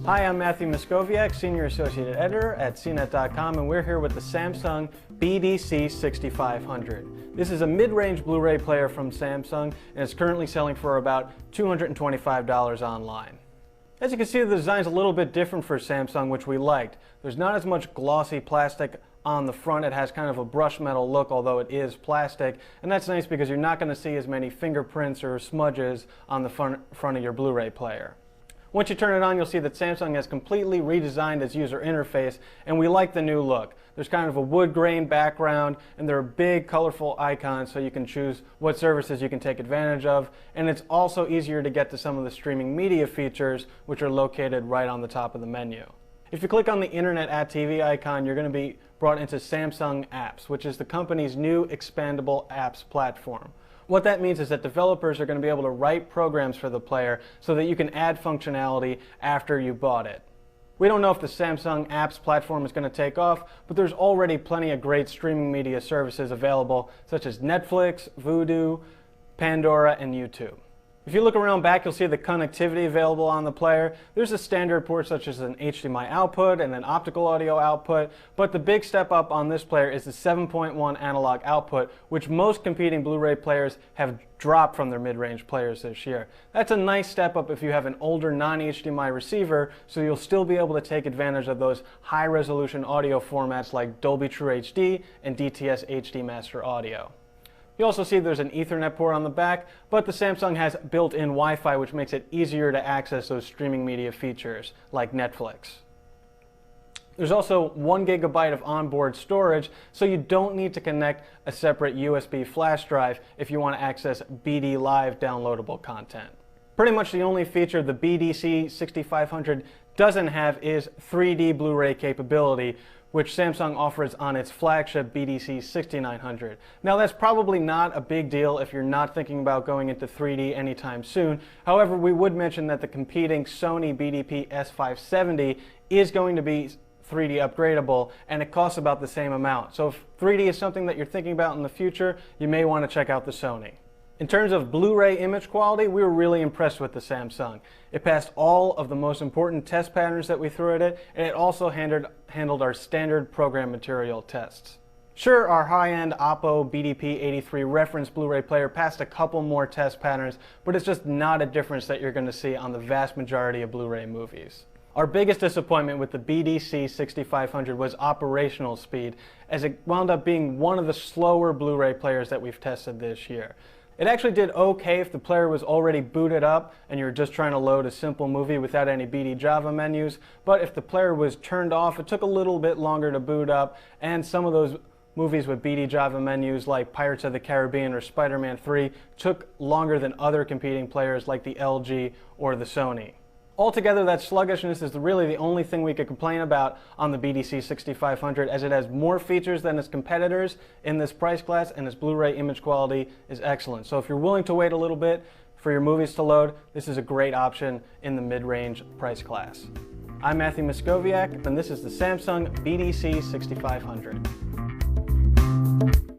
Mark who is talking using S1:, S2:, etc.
S1: Hi, I'm Matthew Moscoviak, Senior Associate Editor at CNET.com, and we're here with the Samsung BDC6500. This is a mid-range Blu-ray player from Samsung, and it's currently selling for about $225 online. As you can see, the design's a little bit different for Samsung, which we liked. There's not as much glossy plastic on the front. It has kind of a brushed metal look, although it is plastic, and that's nice because you're not going to see as many fingerprints or smudges on the front of your Blu-ray player. Once you turn it on, you'll see that Samsung has completely redesigned its user interface, and we like the new look. There's kind of a wood grain background, and there are big colorful icons so you can choose what services you can take advantage of, and it's also easier to get to some of the streaming media features, which are located right on the top of the menu. If you click on the Internet at TV icon, you're going to be brought into Samsung Apps, which is the company's new expandable apps platform. What that means is that developers are going to be able to write programs for the player so that you can add functionality after you bought it. We don't know if the Samsung Apps platform is going to take off, but there's already plenty of great streaming media services available, such as Netflix, Vudu, Pandora, and YouTube. If you look around back, you'll see the connectivity available on the player. There's a standard port such as an HDMI output and an optical audio output, but the big step up on this player is the 7.1 analog output, which most competing Blu-ray players have dropped from their mid-range players this year. That's a nice step up if you have an older non-HDMI receiver, so you'll still be able to take advantage of those high-resolution audio formats like Dolby True HD and DTS HD Master Audio. You also see there's an Ethernet port on the back, but the Samsung has built-in Wi-Fi, which makes it easier to access those streaming media features like Netflix. There's also 1 GB of onboard storage, so you don't need to connect a separate USB flash drive if you want to access BD Live downloadable content. Pretty much the only feature the BDC6500 doesn't have is 3D Blu-ray capability, which Samsung offers on its flagship BDC6900. Now, that's probably not a big deal if you're not thinking about going into 3D anytime soon. However, we would mention that the competing Sony BDP S570 is going to be 3D upgradable, and it costs about the same amount. So if 3D is something that you're thinking about in the future, you may want to check out the Sony. In terms of Blu-ray image quality, we were really impressed with the Samsung. It passed all of the most important test patterns that we threw at it, and it also handled our standard program material tests. Sure, our high-end Oppo BDP83 reference Blu-ray player passed a couple more test patterns, but it's just not a difference that you're going to see on the vast majority of Blu-ray movies. Our biggest disappointment with the BDC6500 was operational speed, as it wound up being one of the slower Blu-ray players that we've tested this year. It actually did okay if the player was already booted up and you're just trying to load a simple movie without any BD Java menus, but if the player was turned off, it took a little bit longer to boot up, and some of those movies with BD Java menus like Pirates of the Caribbean or Spider-Man 3 took longer than other competing players like the LG or the Sony. Altogether, that sluggishness is really the only thing we could complain about on the BDC6500, as it has more features than its competitors in this price class, and its Blu-ray image quality is excellent. So if you're willing to wait a little bit for your movies to load, this is a great option in the mid-range price class. I'm Matthew Moscoviak, and this is the Samsung BDC6500.